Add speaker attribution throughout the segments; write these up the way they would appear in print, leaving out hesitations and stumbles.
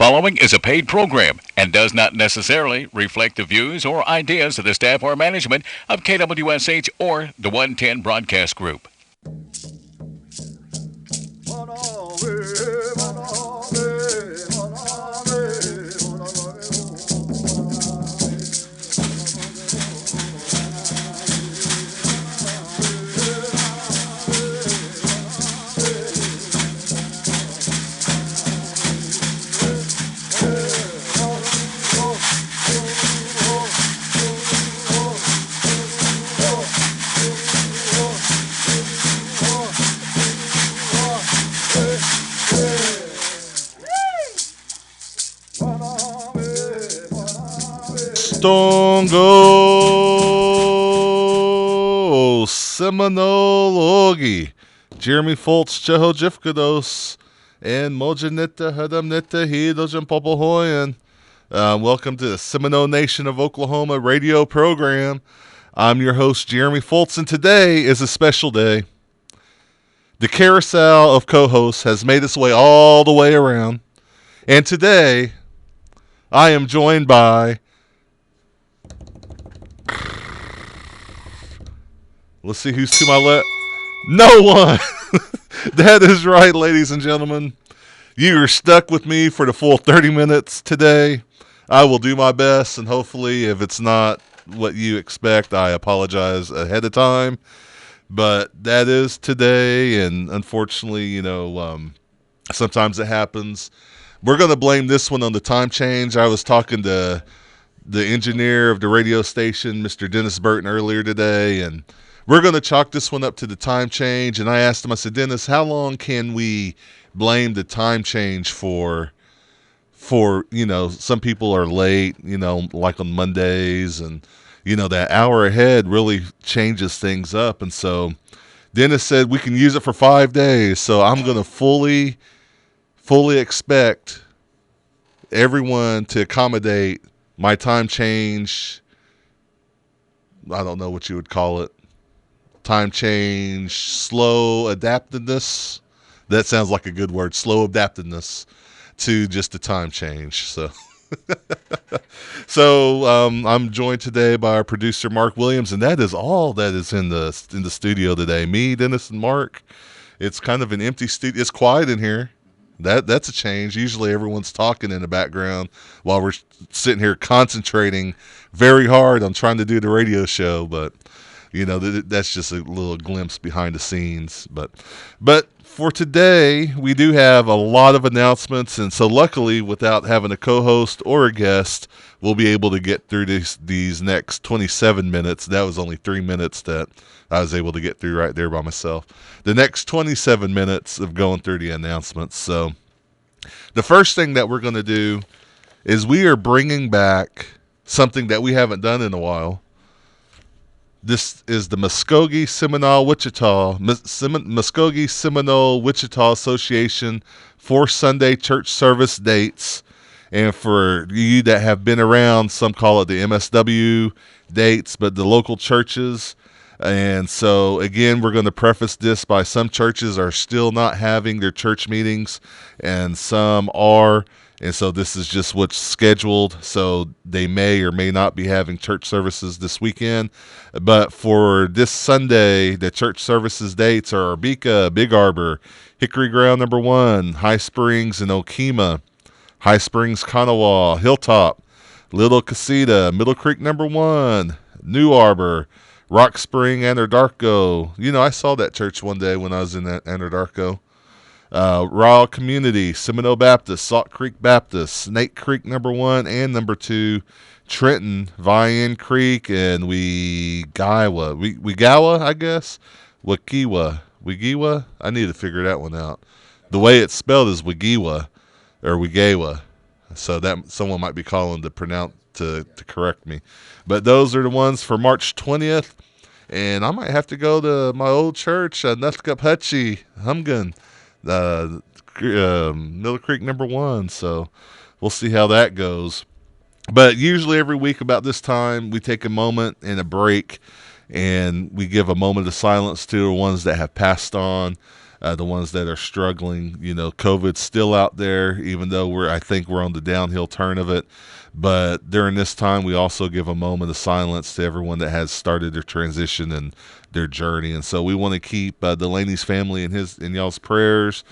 Speaker 1: following is a paid program and does not necessarily reflect the views or ideas of the staff or management of KWSH or the 110 Broadcast Group.
Speaker 2: Stongo Seminole Ogi Jeremy FULTZ Chehojifkados and Mojanita Hadamnita Hidojan Popohoyan. Welcome to the Seminole Nation of Oklahoma radio program. I'm your host, Jeremy FULTZ, and today is a special day. The carousel of co-hosts has made its way all the way around, and today I am joined by... Let's see who's to my left. No one! That is right, ladies and gentlemen. You are stuck with me for the full 30 minutes today. I will do my best, and hopefully, if it's not what you expect, I apologize ahead of time. But that is today, and unfortunately, sometimes it happens. We're going to blame this one on the time change. I was talking to the engineer of the radio station, Mr. Dennis Burton, earlier today, and we're going to chalk this one up to the time change. And I asked him, I said, Dennis, how long can we blame the time change for, some people are late, like on Mondays, and, that hour ahead really changes things up. And so Dennis said we can use it for 5 days. So I'm going to fully expect everyone to accommodate my time change. I don't know what you would call it. Time change, slow adaptiveness. That sounds like a good word. Slow adaptiveness to just a time change. So, I'm joined today by our producer Mark Williams, and that is all that is in the studio today. Me, Dennis, and Mark. It's kind of an empty studio. It's quiet in here. That's a change. Usually everyone's talking in the background while we're sitting here concentrating very hard on trying to do the radio show, but that's just a little glimpse behind the scenes. But for today, we do have a lot of announcements, and so luckily, without having a co-host or a guest, we'll be able to get through these next 27 minutes. That was only 3 minutes that I was able to get through right there by myself. The next 27 minutes of going through the announcements. So the first thing that we're going to do is we are bringing back something that we haven't done in a while. This is the Muskogee Seminole Wichita Association for Sunday church service dates. And for you that have been around, some call it the MSW dates, but the local churches. And so, again, we're going to preface this by some churches are still not having their church meetings, and some are. And so this is just what's scheduled. So they may or may not be having church services this weekend. But for this Sunday, the church services dates are Arbika, Big Arbor, Hickory Ground number 1, High Springs and Okemah, High Springs, Kanawha, Hilltop, Little Casita, Middle Creek number 1, New Arbor, Rock Spring, Anadarko. I saw that church one day when I was in Anadarko. Raw Community, Seminole Baptist, Salt Creek Baptist, Snake Creek number 1 and number 2, Trenton, Vian Creek, and Wegawa, I guess, Wegiwa. I need to figure that one out. The way it's spelled is Wegiwa or Wegawa, so that someone might be calling to correct me. But those are the ones for March 20th, and I might have to go to my old church, Nuthkaputchee, Humgun. Middle Creek number 1, so we'll see how that goes. But usually every week about this time, we take a moment and a break, and we give a moment of silence to the ones that have passed on. the ones that are struggling. COVID's still out there, even though I think we're on the downhill turn of it. But during this time, we also give a moment of silence to everyone that has started their transition and their journey. And so we want to keep Delaney's family in y'all's prayers,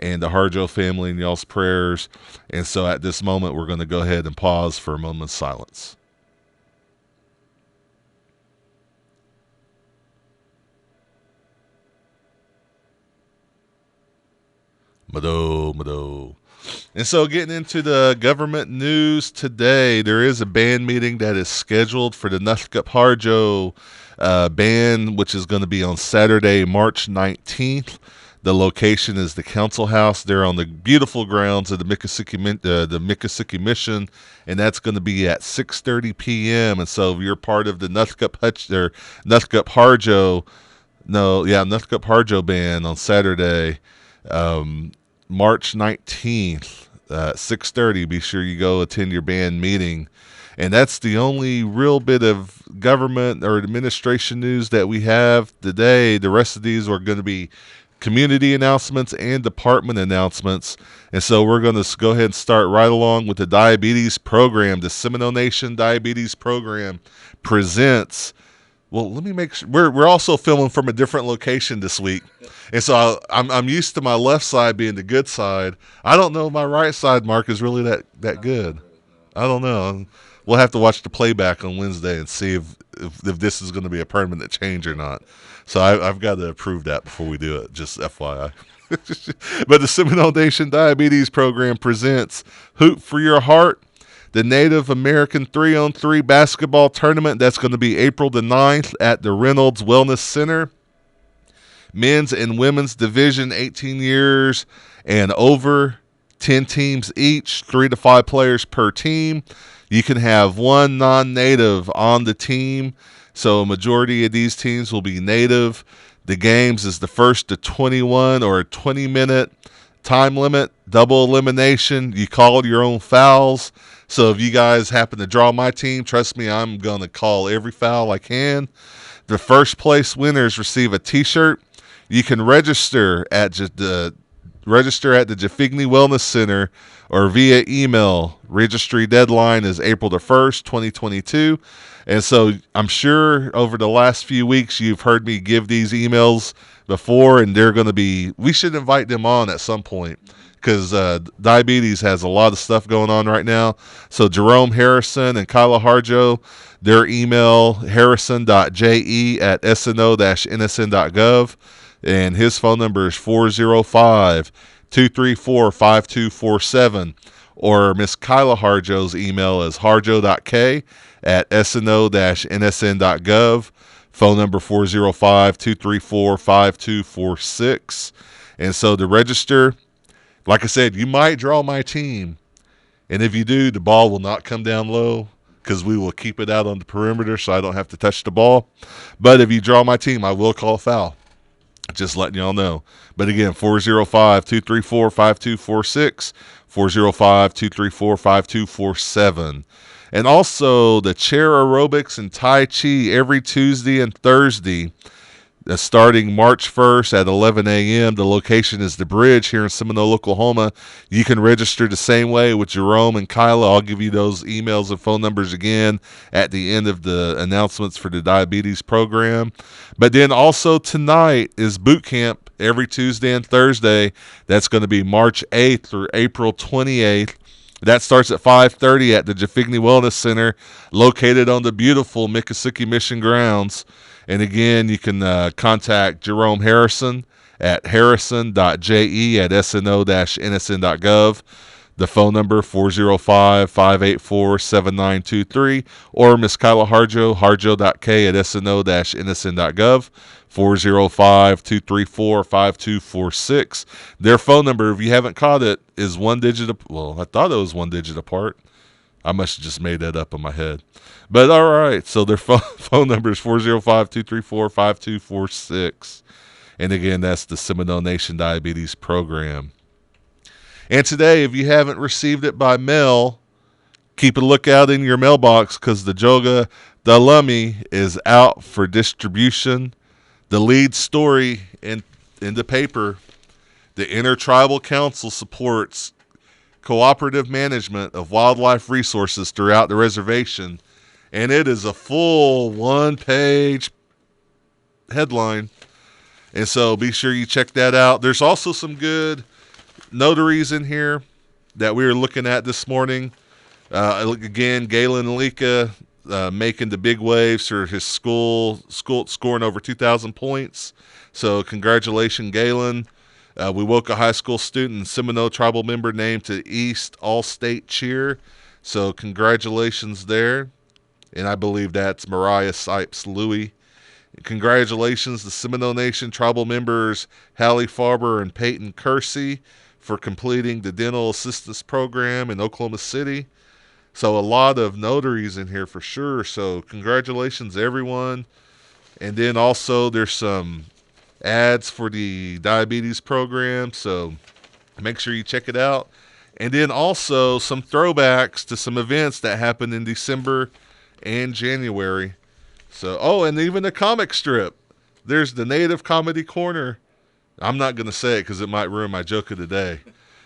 Speaker 2: and the Harjo family in y'all's prayers. And so at this moment, we're going to go ahead and pause for a moment of silence. Mado. And so getting into the government news today, there is a band meeting that is scheduled for the Nuthkup Harjo band, which is going to be on Saturday, March 19th. The location is the Council House. They're on the beautiful grounds of the Miccosukee Mission, and that's going to be at 6:30 p.m. And so if you're part of the Nuthkup Harjo band on Saturday, March 19th, 6:30. Be sure you go attend your band meeting. And that's the only real bit of government or administration news that we have today. The rest of these are going to be community announcements and department announcements. And so we're going to go ahead and start right along with the diabetes program. The Seminole Nation Diabetes Program presents. Well, let me make sure. We're also filming from a different location this week. And so I'm used to my left side being the good side. I don't know if my right side, Mark, is really that good. I don't know. We'll have to watch the playback on Wednesday and see if this is going to be a permanent change or not. So I've got to approve that before we do it, just FYI. But the Seminole Nation Diabetes Program presents Hoop for Your Heart, the Native American 3-on-3 basketball tournament. That's going to be April the 9th at the Reynolds Wellness Center. Men's and women's division, 18 years and over, 10 teams each, 3 to 5 players per team. You can have one non-native on the team, so a majority of these teams will be native. The games is the first to 21 or a 20-minute time limit, double elimination. You call your own fouls. So if you guys happen to draw my team, trust me, I'm going to call every foul I can. The first place winners receive a T-shirt. You can register at the Jafigny Wellness Center or via email. Registry deadline is April the 1st, 2022. And so I'm sure over the last few weeks you've heard me give these emails before, and we should invite them on at some point because diabetes has a lot of stuff going on right now. So Jerome Harrison and Kyla Harjo, their email, harrison.je@sno-nsn.gov. And his phone number is 405-234-5247. Or Miss Kyla Harjo's email is harjo.k@sno-nsn.gov. Phone number 405-234-5246. And so to register, like I said, you might draw my team. And if you do, the ball will not come down low because we will keep it out on the perimeter so I don't have to touch the ball. But if you draw my team, I will call a foul. Just letting y'all know. But again, 405-234-5246, 405-234-5247. And also the chair aerobics and Tai Chi every Tuesday and Thursday, starting March 1st at 11 a.m. The location is the Bridge here in Seminole, Oklahoma. You can register the same way with Jerome and Kyla. I'll give you those emails and phone numbers again at the end of the announcements for the diabetes program. But then also tonight is boot camp every Tuesday and Thursday. That's going to be March 8th through April 28th. That starts at 5:30 at the Jafigny Wellness Center, located on the beautiful Miccosukee Mission grounds. And again, you can contact Jerome Harrison at harrison.je@sno-nsn.gov. The phone number 405-584-7923, or Miss Kyla Harjo, harjo.k@sno-nsn.gov, 405-234-5246. Their phone number, if you haven't caught it, is one digit. Well, I thought it was one digit apart. I must have just made that up in my head. But all right, so their phone number is 405-234-5246. And again, that's the Seminole Nation Diabetes Program. And today, if you haven't received it by mail, keep a lookout in your mailbox because the Joga Dalumi is out for distribution. The lead story in the paper The Intertribal Council supports cooperative management of wildlife resources throughout the reservation, and it is a full one-page headline. And so be sure you check that out. There's also some good notaries in here that we were looking at this morning. Again, Galen Lika making the big waves for his school scoring over 2,000 points. So congratulations, Galen. Wewoka High School student and Seminole tribal member named to East All-State Cheer. So congratulations there. And I believe that's Mariah Sipes Louie. Congratulations to Seminole Nation tribal members Hallie Farber and Peyton Kersey for completing the dental assistance program in Oklahoma City. So a lot of notaries in here for sure. So congratulations, everyone. And then also there's some ads for the diabetes program. So make sure you check it out. And then also some throwbacks to some events that happened in December and January. So, and even a comic strip. There's the Native Comedy Corner. I'm not going to say it because it might ruin my joke of the day.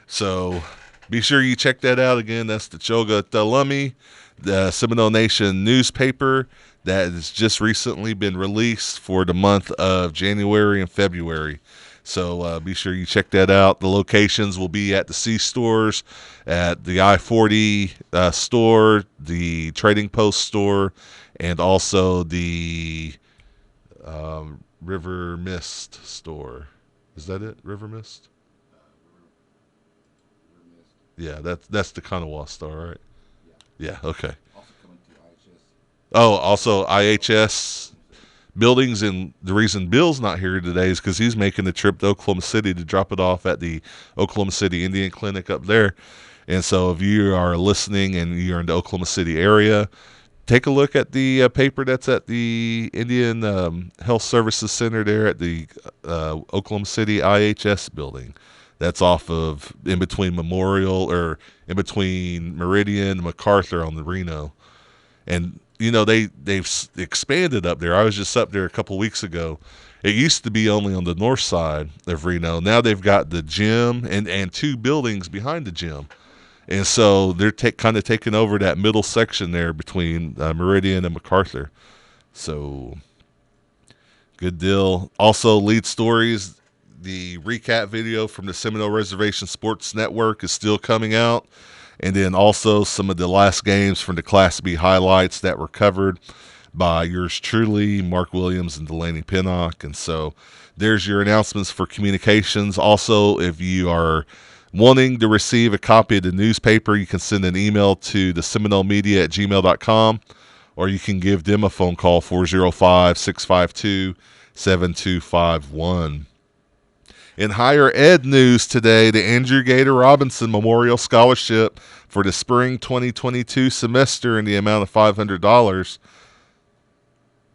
Speaker 2: So be sure you check that out again. That's the Choga Talumi, the Seminole Nation newspaper that has just recently been released for the month of January and February. So be sure you check that out. The locations will be at the C stores, at the I-40 store, the Trading Post store, and also the River Mist store. Is that it? River Mist? Yeah, that's the Kanawha store, right? Yeah, okay.
Speaker 3: Also coming to IHS.
Speaker 2: Oh, also IHS buildings, and the reason Bill's not here today is because he's making the trip to Oklahoma City to drop it off at the Oklahoma City Indian Clinic up there. And so if you are listening and you're in the Oklahoma City area, take a look at the paper that's at the Indian Health Services Center there at the Oklahoma City IHS building. That's off of in between Meridian and MacArthur on the Reno. And they've expanded up there. I was just up there a couple weeks ago. It used to be only on the north side of Reno. Now they've got the gym and two buildings behind the gym. And so they're kind of taking over that middle section there between Meridian and MacArthur. So good deal. Also, lead stories. The recap video from the Seminole Reservation Sports Network is still coming out. And then also some of the last games from the Class B highlights that were covered by yours truly, Mark Williams and Delaney Pinnock. And so there's your announcements for communications. Also, if you are wanting to receive a copy of the newspaper, you can send an email to the seminolemedia@gmail.com, or you can give them a phone call, 405-652-7251. In higher ed news today, the Andrew Gator Robinson Memorial Scholarship for the spring 2022 semester in the amount of $500.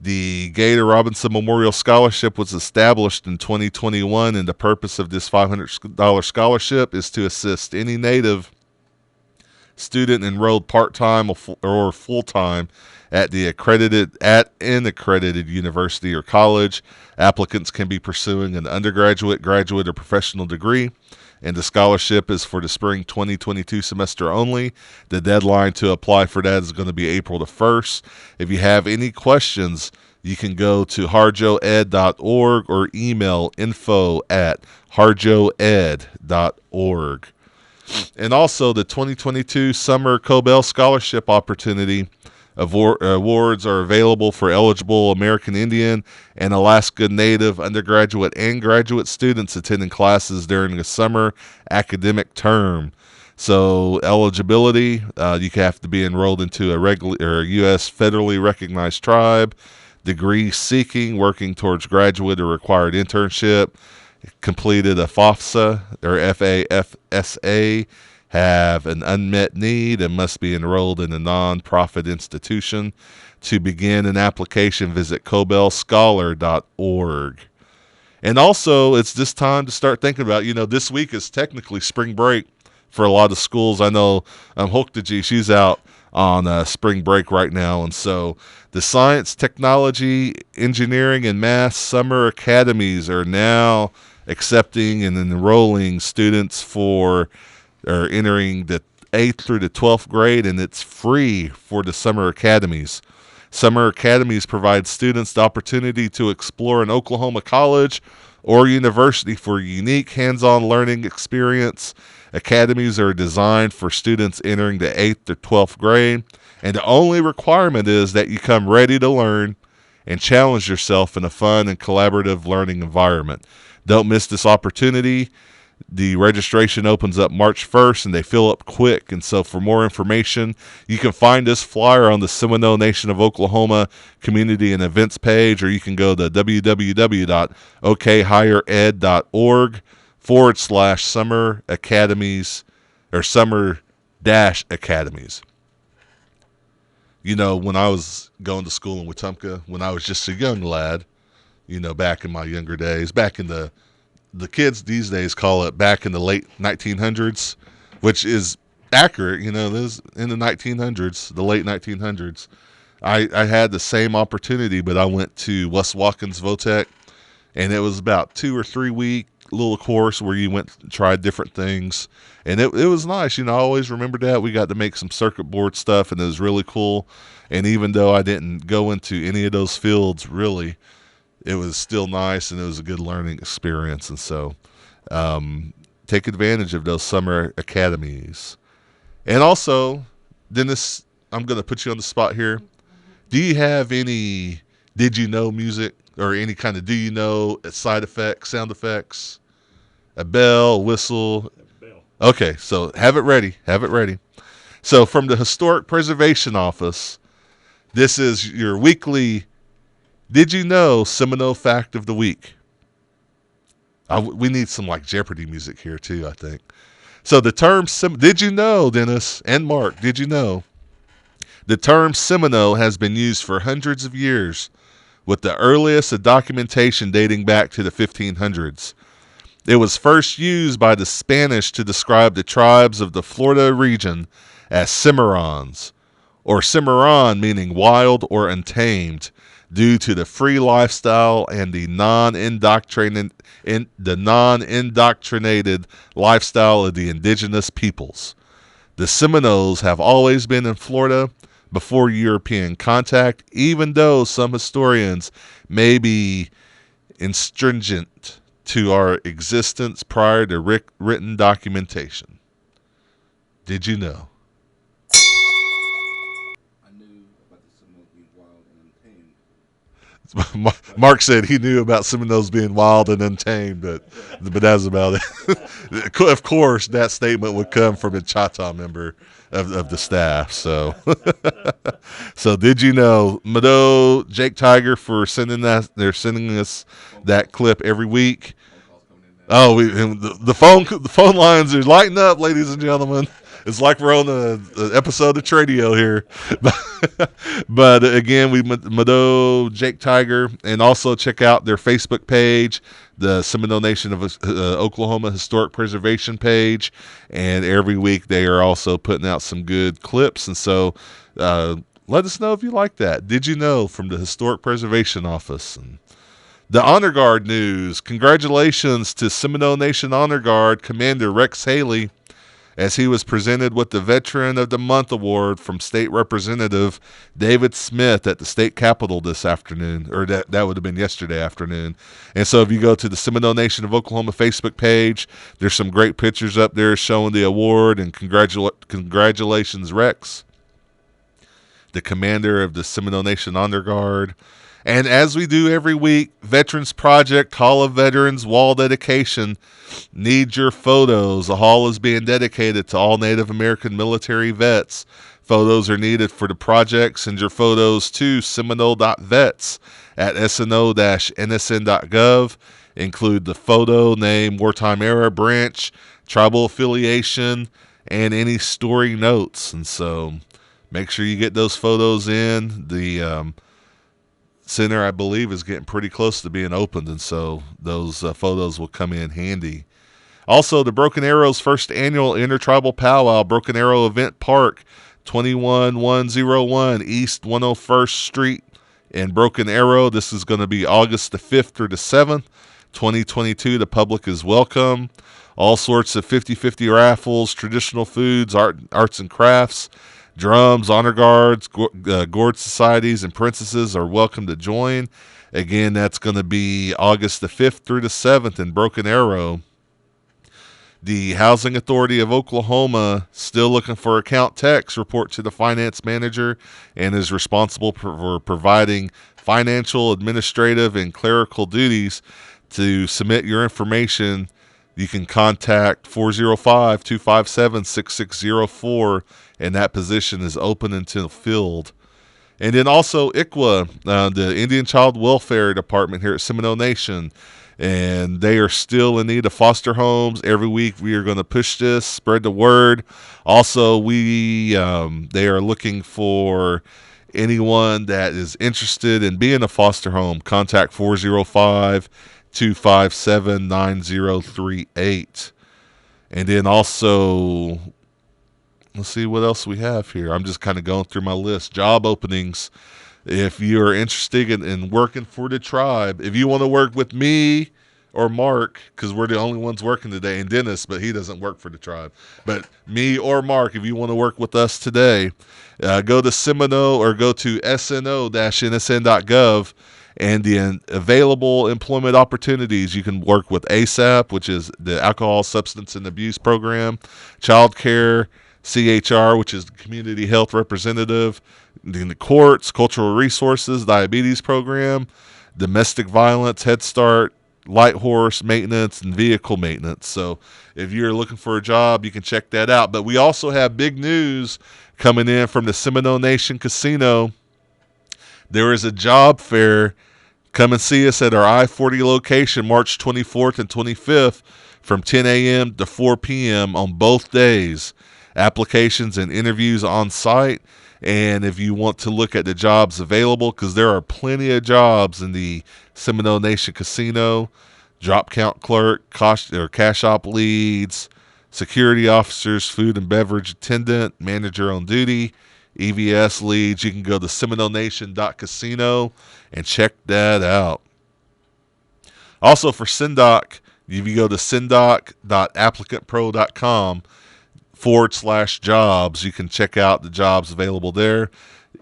Speaker 2: The Gator Robinson Memorial Scholarship was established in 2021, and the purpose of this $500 scholarship is to assist any Native student enrolled part-time or full-time at an accredited university or college. Applicants can be pursuing an undergraduate, graduate, or professional degree, and the scholarship is for the spring 2022 semester only. The deadline to apply for that is going to be April the 1st. If you have any questions, you can go to harjoed.org or email info@harjoed.org. And also the 2022 Summer Cobell Scholarship Opportunity awards are available for eligible American Indian and Alaska Native undergraduate and graduate students attending classes during the summer academic term. So eligibility, you have to be enrolled into a regular U.S. federally recognized tribe, degree seeking, working towards graduate or required internship, completed a FAFSA or FAFSA, have an unmet need, and must be enrolled in a non-profit institution. To begin an application, visit cobellscholar.org. And also, it's this time to start thinking about, this week is technically spring break for a lot of schools. I know Hoktaji, she's out on spring break right now. And so the science, technology, engineering, and math summer academies are now accepting and enrolling students for or entering the 8th through the 12th grade, and it's free for the summer academies. Summer academies provide students the opportunity to explore an Oklahoma college or university for a unique hands-on learning experience. Academies are designed for students entering the 8th or 12th grade, and the only requirement is that you come ready to learn and challenge yourself in a fun and collaborative learning environment. Don't miss this opportunity. The registration opens up March 1st, and they fill up quick. And so for more information, you can find this flyer on the Seminole Nation of Oklahoma Community and Events page, or you can go to www.okhighered.org/summer academies or summer-academies. You know, when I was going to school in Wetumpka, when I was just a young lad, you know, back in my younger days, back in the kids these days call it back in the late 1900s, which is accurate. You know, this in the 1900s, the late 1900s. I had the same opportunity, but I went to West Watkins Votech, and it was about 2 or 3 week little course where you went and tried different things, and it was nice. You know, I always remember that. We got to make some circuit board stuff, and it was really cool. And even though I didn't go into any of those fields really, it was still nice, and it was a good learning experience. And so take advantage of those summer academies. And also, Dennis, I'm going to put you on the spot here. Do you have any did you know music or any kind of do you know side effects, sound effects? A bell, whistle?
Speaker 3: A bell.
Speaker 2: Okay, so have it ready. Have it ready. So from the Historic Preservation Office, this is your weekly Did You Know Seminole Fact of the Week. We need some like Jeopardy music here too, I think. So the term, did you know, Dennis and Mark, did you know? The term Seminole has been used for hundreds of years, with the earliest documentation dating back to the 1500s. It was first used by the Spanish to describe the tribes of the Florida region as Cimarrons, or Cimarron meaning wild or untamed, due to the free lifestyle and the non-indoctrinated lifestyle of the indigenous peoples. The Seminoles have always been in Florida before European contact, even though some historians may be stringent to our existence prior to written documentation. Did you know?
Speaker 3: I knew about the Seminoles being wild and untamed.
Speaker 2: Mark said he knew about Seminoles being wild and untamed, but that's about it. Of course, that statement would come from a Chata member of the staff. So, so did you know? Mado, Jake Tiger for sending that. They're sending us that clip every week. Oh, the phone lines are lighting up, ladies and gentlemen. It's like we're on an episode of Tradio here. But again, Mado, Jake Tiger, and also check out their Facebook page, the Seminole Nation of Oklahoma Historic Preservation page. And every week they are also putting out some good clips. And so let us know if you like that. Did you know from the Historic Preservation Office? And the Honor Guard news. Congratulations to Seminole Nation Honor Guard Commander Rex Haley, as he was presented with the Veteran of the Month Award from State Representative David Smith at the state capitol this afternoon, or that would have been yesterday afternoon. And so if you go to the Seminole Nation of Oklahoma Facebook page, there's some great pictures up there showing the award, and congratulations, Rex, the commander of the Seminole Nation Honor Guard. And as we do every week, Veterans Project Hall of Veterans Wall Dedication needs your photos. The hall is being dedicated to all Native American military vets. Photos are needed for the project. Send your photos to seminole.vets@sno-nsn.gov. Include the photo, name, wartime era, branch, tribal affiliation, and any story notes. And so make sure you get those photos in. The center, I believe, is getting pretty close to being opened, and so those photos will come in handy. Also, the Broken Arrow's first annual Intertribal Powwow, Broken Arrow Event Park, 21101 East 101st Street in Broken Arrow. This is going to be August the 5th through the 7th, 2022. The public is welcome. All sorts of 50-50 raffles, traditional foods, arts and crafts, drums, honor guards, gourd societies, and princesses are welcome to join. Again, that's going to be August the 5th through the 7th in Broken Arrow. The Housing Authority of Oklahoma, still looking for account techs, report to the finance manager and is responsible for providing financial, administrative, and clerical duties. To submit your information, you can contact 405-257-6604, and that position is open until filled. And then also ICWA, the Indian Child Welfare Department here at Seminole Nation, and they are still in need of foster homes. Every week we are going to push this, spread the word. Also, they are looking for anyone that is interested in being a foster home. Contact 405-257-9038. And then also, let's see what else we have here. I'm just kind of going through my list. Job openings. If you're interested in working for the tribe, if you want to work with me or Mark, because we're the only ones working today, and Dennis, but he doesn't work for the tribe. But me or Mark, if you want to work with us today, go to Seminole or go to sno-nsn.gov, and the available employment opportunities. You can work with ASAP, which is the Alcohol, Substance, and Abuse Program, Child Care, CHR, which is the Community Health Representative, in the courts, Cultural Resources, Diabetes Program, Domestic Violence, Head Start, Light Horse Maintenance, and Vehicle Maintenance. So if you're looking for a job, you can check that out. But we also have big news coming in from the Seminole Nation Casino. There is a job fair. Come and see us at our I-40 location March 24th and 25th from 10 a.m. to 4 p.m. on both days. Applications and interviews on site. And if you want to look at the jobs available, because there are plenty of jobs in the Seminole Nation Casino, drop count clerk, cash op leads, security officers, food and beverage attendant, manager on duty, EVS leads. You can go to seminole-nation.casino and check that out. Also for SINDOC, if you go to sindoc.applicantpro.com /jobs, you can check out the jobs available there.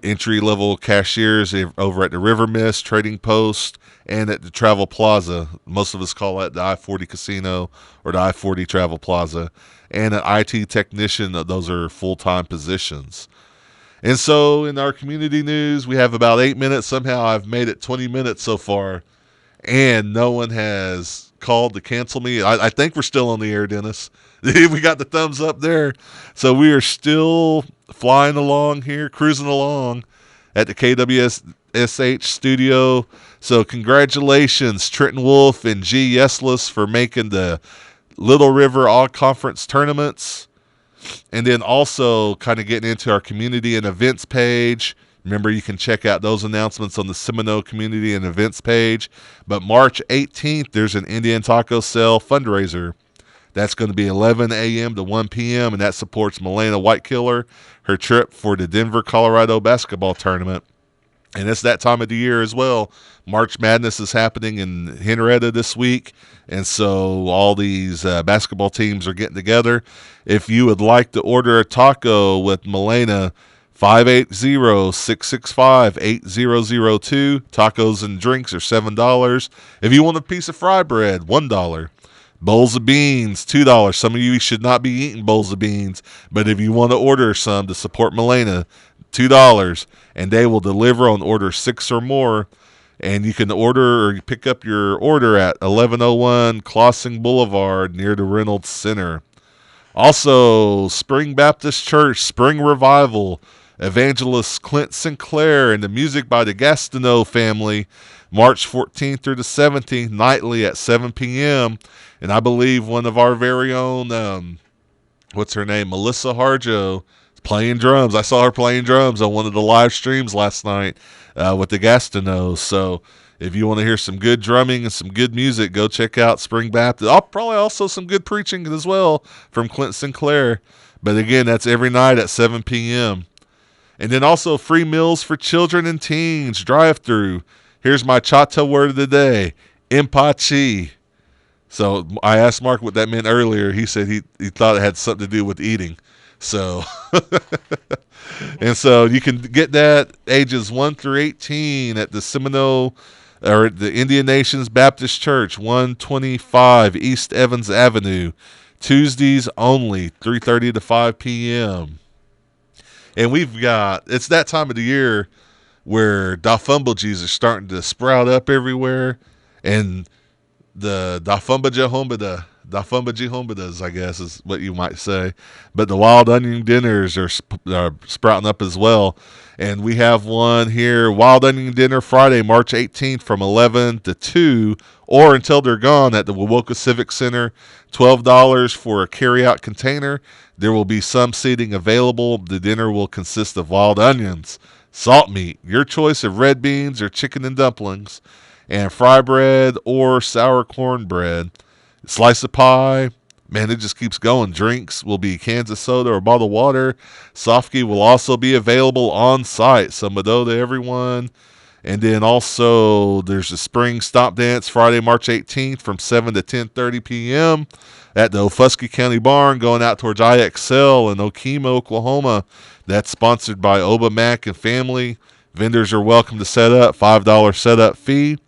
Speaker 2: Entry-level cashiers over at the River Mist Trading Post and at the Travel Plaza. Most of us call that the I-40 Casino or the I-40 Travel Plaza. And an IT technician, those are full-time positions. And so in our community news, we have about 8 minutes. Somehow I've made it 20 minutes so far, and no one has called to cancel me. I think we're still on the air, Dennis. We got the thumbs up there. So we are still flying along here, cruising along at the KWSH studio. So congratulations, Trenton Wolf and G. Yeslis, for making the Little River All-Conference tournaments. And then also kind of getting into our community and events page. Remember, you can check out those announcements on the Seminole Community and Events page. But March 18th, there's an Indian Taco Sale fundraiser. That's going to be 11 a.m. to 1 p.m., and that supports Milena Whitekiller, her trip for the Denver, Colorado basketball tournament. And it's that time of the year as well. March Madness is happening in Henrietta this week, and so all these basketball teams are getting together. If you would like to order a taco with Milena, 580-665-8002. Tacos and drinks are $7. If you want a piece of fry bread, $1. Bowls of beans, $2. Some of you should not be eating bowls of beans, but if you want to order some to support Milena, $2, and they will deliver on order 6 or more. And you can order or pick up your order at 1101 Clausing Boulevard near the Reynolds Center. Also, Spring Baptist Church Spring Revival, Evangelist Clint Sinclair and the music by the Gastineau family, March 14th through the 17th, nightly at 7 p.m. And I believe one of our very own, what's her name, Melissa Harjo, is playing drums. I saw her playing drums on one of the live streams last night with the Gastineau. So if you want to hear some good drumming and some good music, go check out Spring Baptist. Probably also some good preaching as well from Clint Sinclair. But again, that's every night at 7 p.m. And then also free meals for children and teens, drive-through. Here's my Chata word of the day, empachi. So I asked Mark what that meant earlier. He said he thought it had something to do with eating. So, and so you can get that ages 1 through 18 at the Seminole or the Indian Nations Baptist Church, 125 East Evans Avenue, Tuesdays only, 3:30 to 5 p.m. And it's that time of the year where dafumbages are starting to sprout up everywhere, and the dafumbajihombas, I guess is what you might say. But the wild onion dinners are sprouting up as well. And we have one here, wild onion dinner Friday, March 18th from 11 to 2 or until they're gone at the Wewoka Civic Center. $12 for a carry-out container. There will be some seating available. The dinner will consist of wild onions, salt meat, your choice of red beans or chicken and dumplings, and fry bread or sour cornbread, slice of pie. Man, it just keeps going. Drinks will be cans of soda or bottled water. Softki will also be available on site. So Mado to everyone. And then also there's a spring stomp dance Friday, March 18th from 7 to 10:30 p.m. at the Ofusky County Barn going out towards IXL in Okemah, Oklahoma. That's sponsored by Oba Mac and family. Vendors are welcome to set up, $5 setup fee.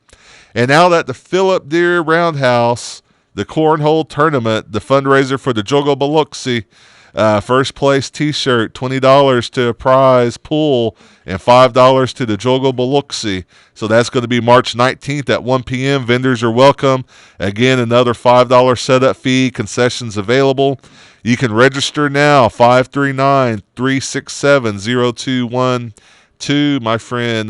Speaker 2: And out at the Philip Deere Roundhouse, the Cornhole Tournament, the fundraiser for the Jogo Biloxi, first place t-shirt, $20 to a prize pool, and $5 to the Jogo Biloxi. So that's going to be March 19th at 1 p.m. Vendors are welcome. Again, another $5 setup fee, concessions available. You can register now, 539-367-0212. My friend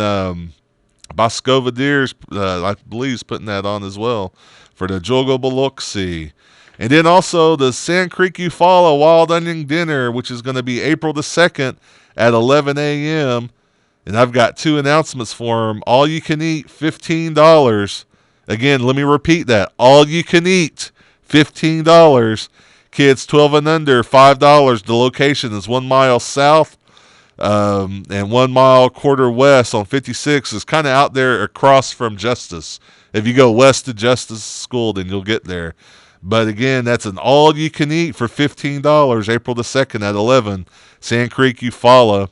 Speaker 2: Boscova Deers, I believe, is putting that on as well for the Jogo Biloxi. And then also the Sand Creek Eufaula Wild Onion Dinner, which is going to be April the 2nd at 11 a.m. And I've got two announcements for them. All you can eat, $15. Again, let me repeat that. All you can eat, $15. Kids 12 and under, $5. The location is 1 mile south and 1 mile quarter west on 56. It's kind of out there across from Justice. If you go west of Justice School, then you'll get there. But again, that's an all-you-can-eat for $15, April the 2nd at 11, Sand Creek, Eufaula.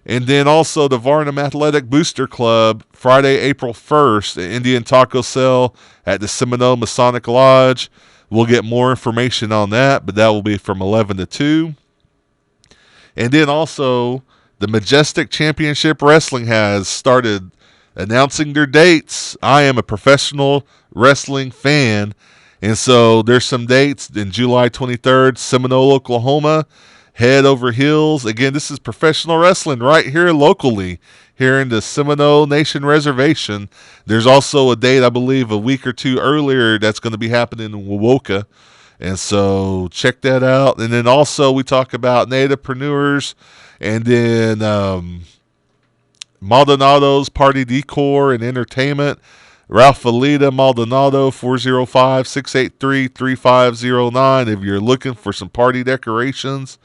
Speaker 2: And then also the Varnum Athletic Booster Club, Friday, April 1st, the Indian Taco Cell at the Seminole Masonic Lodge. We'll get more information on that, but that will be from 11 to 2. And then also the Majestic Championship Wrestling has started announcing their dates. I am a professional wrestling fan, and so there's some dates in July 23rd, Seminole, Oklahoma, head over heels. Again, this is professional wrestling right here locally, here in the Seminole Nation Reservation. There's also a date, I believe, a week or two earlier that's going to be happening in Wewoka. And so check that out. And then also we talk about Nativepreneurs, and then Maldonado's Party Decor and Entertainment. Ralphalita Maldonado, 405-683-3509 if you're looking for some party decorations.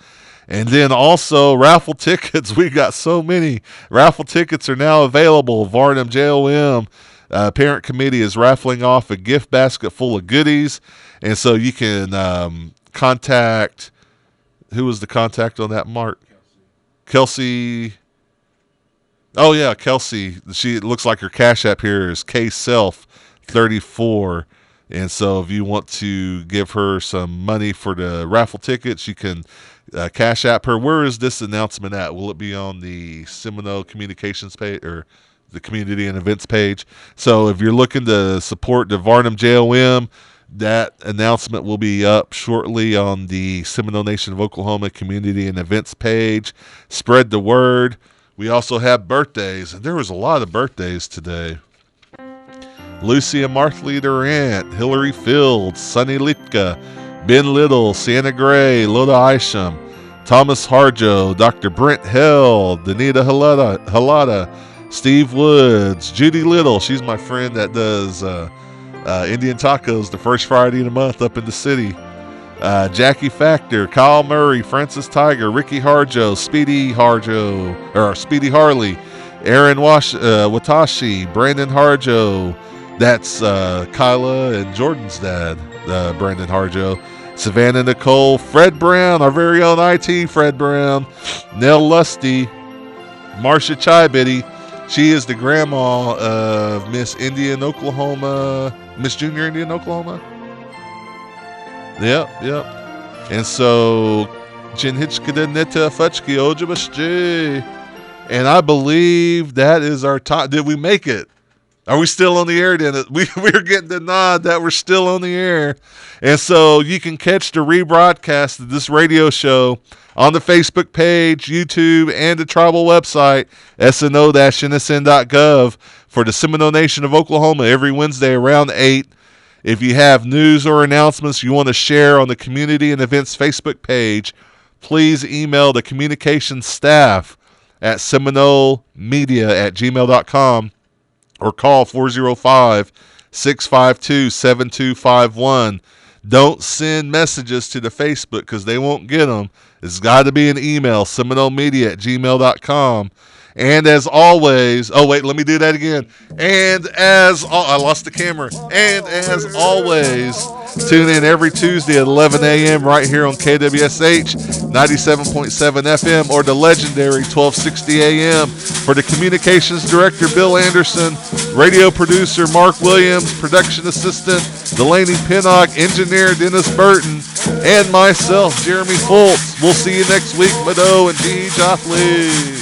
Speaker 2: And then also raffle tickets. We got so many. Raffle tickets are now available. Varnum JOM parent committee is raffling off a gift basket full of goodies. And so you can contact, who was the contact on that, Mark? Kelsey. Oh, yeah, Kelsey. She looks like her Cash App here is KSelf34. And so if you want to give her some money for the raffle tickets, you can Cash App her. Where is this announcement at? Will it be on the Seminole Communications page or the Community and Events page? So if you're looking to support the Varnum JOM, that announcement will be up shortly on the Seminole Nation of Oklahoma Community and Events page. Spread the word. We also have birthdays, and there was a lot of birthdays today. Lucia Marthley Durant, Hillary Fields, Sonny Litka, Ben Little, Sienna Gray, Loda Isham, Thomas Harjo, Dr. Brent Hell, Danita Halada, Steve Woods, Judy Little. She's my friend that does Indian tacos the first Friday of the month up in the city. Jackie Factor, Kyle Murray, Francis Tiger, Ricky Harjo, Speedy Harley, Aaron Watashi, Brandon Harjo. That's Kyla and Jordan's dad. Brandon Harjo, Savannah Nicole, Fred Brown, our very own IT Fred Brown, Nell Lusty, Marcia Chibitty. She is the grandma of Miss Indian, Oklahoma, Miss Junior Indian, Oklahoma. Yep. And so, Jin Hitchkada Neta Futchki Ojabashji. And I believe that is our top. Did we make it? Are we still on the air then? We're getting the nod that we're still on the air. And so you can catch the rebroadcast of this radio show on the Facebook page, YouTube, and the tribal website, sno-nsn.gov, for the Seminole Nation of Oklahoma every Wednesday around 8. If you have news or announcements you want to share on the Community and Events Facebook page, please email the communications staff at seminolemedia@gmail.com or call 405-652-7251. Don't send messages to the Facebook because they won't get them. It's got to be an email, seminolemedia@gmail.com. And as always, oh wait, let me do that again. And as I lost the camera. And as always, tune in every Tuesday at 11 a.m. right here on KWSH 97.7 FM or the legendary 1260 a.m. For the communications director, Bill Anderson, radio producer, Mark Williams, production assistant, Delaney Pinnock, engineer, Dennis Burton, and myself, Jeremy FULTZ. We'll see you next week, Mado and G. Joffley.